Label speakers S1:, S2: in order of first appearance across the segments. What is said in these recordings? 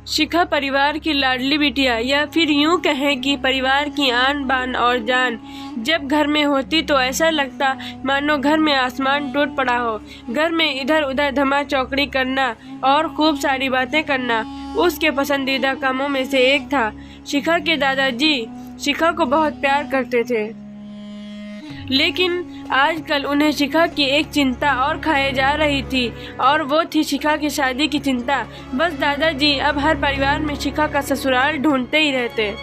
S1: शिखा परिवार की लाडली बिटिया या फिर यूं कहें कि परिवार की आन बान और जान जब घर में होती तो ऐसा लगता मानो घर में आसमान टूट पड़ा हो। घर में इधर उधर धमा चौकड़ी करना और खूब सारी बातें करना उसके पसंदीदा कामों में से एक था। शिखा के दादाजी शिखा को बहुत प्यार करते थे, लेकिन आजकल उन्हें शिखा की एक चिंता और खाए जा रही थी और वो थी शिखा की शादी की चिंता। बस दादाजी अब हर परिवार में शिखा का ससुराल ढूंढते ही रहते,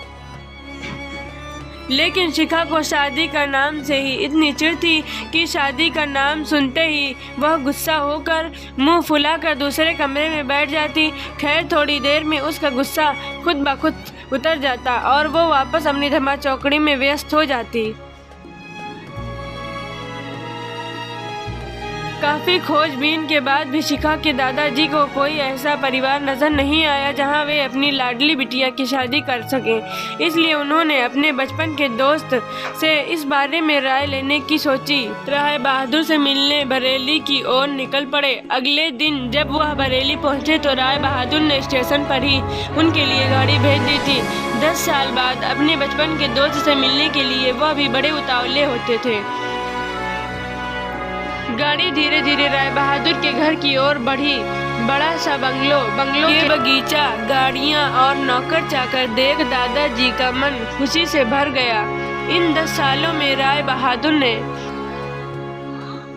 S1: लेकिन शिखा को शादी का नाम से ही इतनी चिढ़ थी कि शादी का नाम सुनते ही वह गुस्सा होकर मुंह फुलाकर दूसरे कमरे में बैठ जाती। खैर थोड़ी देर में उसका गुस्सा खुद ब खुद उतर जाता और वो वापस अपनी धमा चौकड़ी में व्यस्त हो जाती। काफ़ी खोजबीन के बाद भी शिखा के दादाजी को कोई ऐसा परिवार नज़र नहीं आया जहां वे अपनी लाडली बिटिया की शादी कर सकें। इसलिए उन्होंने अपने बचपन के दोस्त से इस बारे में राय लेने की सोची। राय बहादुर से मिलने बरेली की ओर निकल पड़े। अगले दिन जब वह बरेली पहुंचे तो राय बहादुर ने स्टेशन पर ही उनके लिए गाड़ी भेज दी थी। 10 साल बाद अपने बचपन के दोस्त से मिलने के लिए वह भी बड़े उतावले होते थे। गाड़ी धीरे धीरे राय बहादुर के घर की ओर बढ़ी। बड़ा सा बंगलो के बगीचा, गाड़ियां और नौकर चाकर देख दादाजी का मन खुशी से भर गया। इन 10 सालों में राय बहादुर ने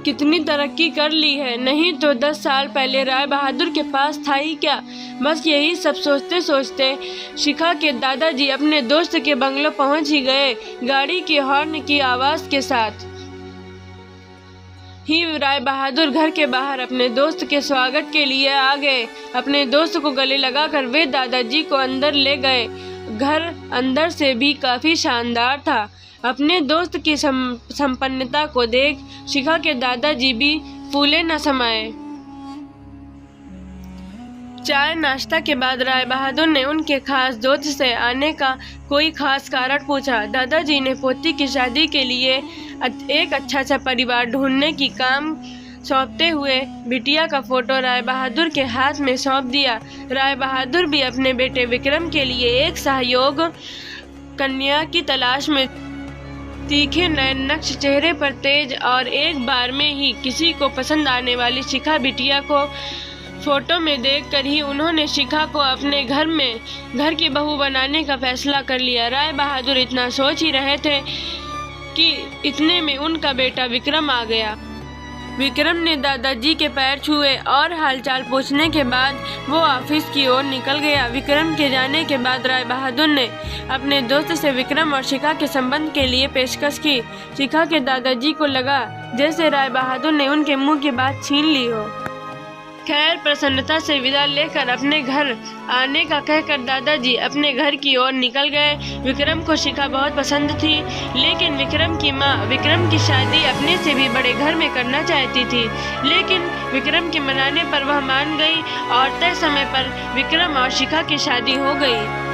S1: कितनी तरक्की कर ली है। नहीं तो 10 साल पहले राय बहादुर के पास था ही क्या। बस यही सब सोचते सोचते शिखा के दादाजी अपने दोस्त के बंगलो पहुंच ही गए। गाड़ी की हॉर्न की आवाज़ के साथ ही राय बहादुर घर के बाहर अपने दोस्त के स्वागत के लिए आ गए। अपने दोस्त को गले लगाकर वे दादाजी को अंदर ले गए। घर अंदर से भी काफ़ी शानदार था। अपने दोस्त की संपन्नता को देख शिखा के दादाजी भी फूले न समाये। चाय नाश्ता के बाद राय बहादुर ने उनके खास दोस्त से आने का कोई खास कारण पूछा। दादाजी ने पोती की शादी के लिए एक अच्छा सा परिवार ढूंढने की काम सौंपते हुए बिटिया का फोटो राय बहादुर के हाथ में सौंप दिया। राय बहादुर भी अपने बेटे विक्रम के लिए एक सहयोग कन्या की तलाश में तीखे नयन नक्श चेहरे पर तेज और एक बार में ही किसी को पसंद आने वाली शिखा बिटिया को फोटो में देखकर ही उन्होंने शिखा को अपने घर की बहू बनाने का फैसला कर लिया। राय बहादुर इतना सोच ही रहे थे कि इतने में उनका बेटा विक्रम आ गया। विक्रम ने दादाजी के पैर छुए और हालचाल पूछने के बाद वो ऑफिस की ओर निकल गया। विक्रम के जाने के बाद राय बहादुर ने अपने दोस्त से विक्रम और शिखा के संबंध के लिए पेशकश की। शिखा के दादाजी को लगा जैसे राय बहादुर ने उनके मुंह की बात छीन ली हो। खैर प्रसन्नता से विदा लेकर अपने घर आने का कहकर दादाजी अपने घर की ओर निकल गए। विक्रम को शिखा बहुत पसंद थी, लेकिन विक्रम की माँ विक्रम की शादी अपने से भी बड़े घर में करना चाहती थी। लेकिन विक्रम के मनाने पर वह मान गई और तय समय पर विक्रम और शिखा की शादी हो गई।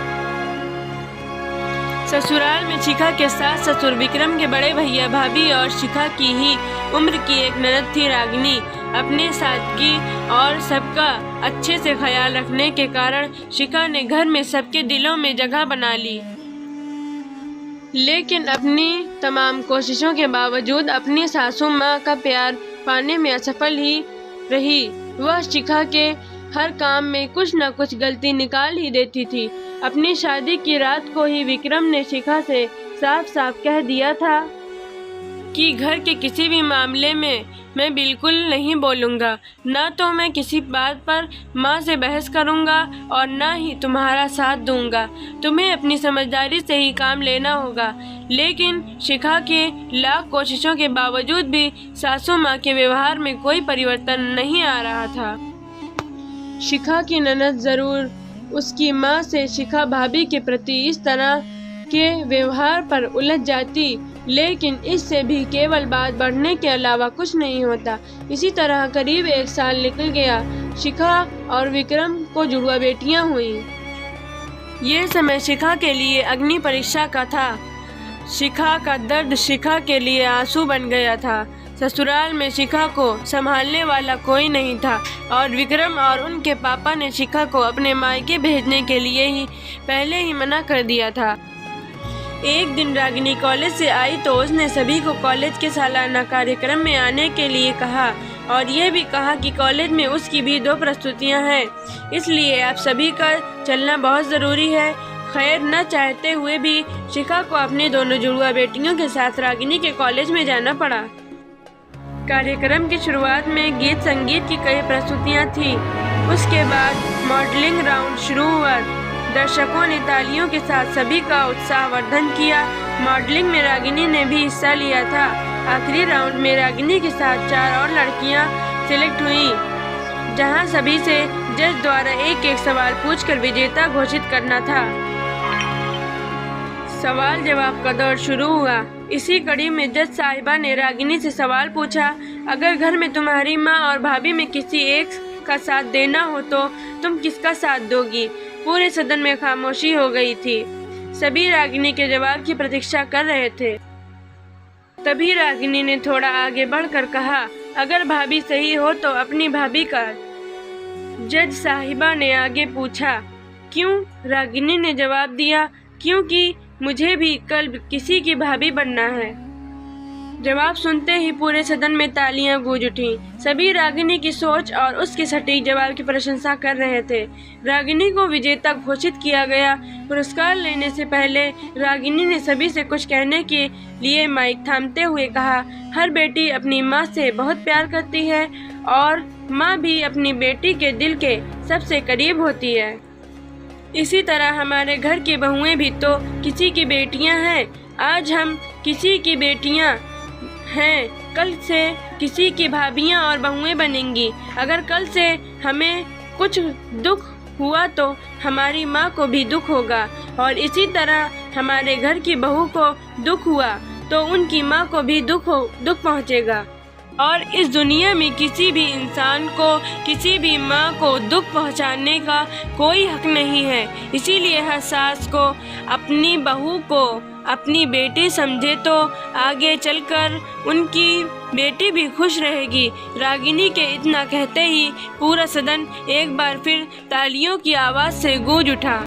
S1: ससुराल में शिखा के सास ससुर विक्रम के बड़े भैया भाभी और शिखा की ही उम्र की एक ननद थी रागिनी। अपने सादगी और सबका अच्छे से ख्याल रखने के कारण शिखा ने घर में सबके दिलों में जगह बना ली। लेकिन अपनी तमाम कोशिशों के बावजूद अपनी सासू माँ का प्यार पाने में असफल ही रही। वह शिखा के हर काम में कुछ न कुछ गलती निकाल ही देती थी। अपनी शादी की रात को ही विक्रम ने शिखा से साफ साफ कह दिया था कि घर के किसी भी मामले में मैं बिल्कुल नहीं बोलूँगा। ना तो मैं किसी बात पर माँ से बहस करूँगा और ना ही तुम्हारा साथ दूँगा। तुम्हें अपनी समझदारी से ही काम लेना होगा। लेकिन शिखा के लाख कोशिशों के बावजूद भी सासू माँ के व्यवहार में कोई परिवर्तन नहीं आ रहा था। शिखा की ननद ज़रूर उसकी माँ से शिखा भाभी के प्रति इस तरह के व्यवहार पर उलझ जाती, लेकिन इससे भी केवल बात बढ़ने के अलावा कुछ नहीं होता। इसी तरह करीब 1 साल निकल गया। शिखा और विक्रम को जुड़वा बेटियां हुई। ये समय शिखा के लिए अग्नि परीक्षा का था। शिखा का दर्द शिखा के लिए आंसू बन गया था। ससुराल में शिखा को संभालने वाला कोई नहीं था और विक्रम और उनके पापा ने शिखा को अपने मायके भेजने के लिए ही पहले ही मना कर दिया था। एक दिन रागिनी कॉलेज से आई तो उसने सभी को कॉलेज के सालाना कार्यक्रम में आने के लिए कहा और यह भी कहा कि कॉलेज में उसकी भी 2 प्रस्तुतियां हैं, इसलिए आप सभी का चलना बहुत ज़रूरी है। खैर, न चाहते हुए भी शिखा को अपनी दोनों जुड़वा बेटियों के साथ रागिनी के कॉलेज में जाना पड़ा। कार्यक्रम की शुरुआत में गीत संगीत की कई प्रस्तुतियां थी। उसके बाद मॉडलिंग राउंड शुरू हुआ। दर्शकों ने तालियों के साथ सभी का उत्साहवर्धन किया। मॉडलिंग में रागिनी ने भी हिस्सा लिया था। आखिरी राउंड में रागिनी के साथ 4 और लड़कियां सिलेक्ट हुई, जहां सभी से जज द्वारा एक एक सवाल पूछकर विजेता घोषित करना था। सवाल जवाब का दौर शुरू हुआ। इसी कड़ी में जज साहिबा ने रागिनी से सवाल पूछा, अगर घर में तुम्हारी माँ और भाभी में किसी एक का साथ देना हो तो तुम किसका साथ दोगी? पूरे सदन में खामोशी हो गई थी। सभी रागिनी के जवाब की प्रतीक्षा कर रहे थे। तभी रागिनी ने थोड़ा आगे बढ़कर कहा, अगर भाभी सही हो तो अपनी भाभी का। जज साहिबा ने आगे पूछा, क्यों? रागिनी ने जवाब दिया, क्योंकि मुझे भी कल किसी की भाभी बनना है। जवाब सुनते ही पूरे सदन में तालियां गूंज उठीं। सभी रागिनी की सोच और उसके सटीक जवाब की प्रशंसा कर रहे थे। रागिनी को विजेता घोषित किया गया। पुरस्कार लेने से पहले रागिनी ने सभी से कुछ कहने के लिए माइक थामते हुए कहा, हर बेटी अपनी माँ से बहुत प्यार करती है और माँ भी अपनी बेटी के दिल के सबसे करीब होती है। इसी तरह हमारे घर की बहुएं भी तो किसी की बेटियां हैं। आज हम किसी की बेटियां हैं, कल से किसी की भाभियां और बहुएं बनेंगी। अगर कल से हमें कुछ दुख हुआ तो हमारी माँ को भी दुख होगा और इसी तरह हमारे घर की बहू को दुख हुआ तो उनकी माँ को भी दुख पहुँचेगा। और इस दुनिया में किसी भी इंसान को, किसी भी माँ को दुख पहुँचाने का कोई हक नहीं है। इसीलिए हर सास को अपनी बहू को अपनी बेटी समझे तो आगे चलकर उनकी बेटी भी खुश रहेगी। रागिनी के इतना कहते ही पूरा सदन एक बार फिर तालियों की आवाज़ से गूंज उठा।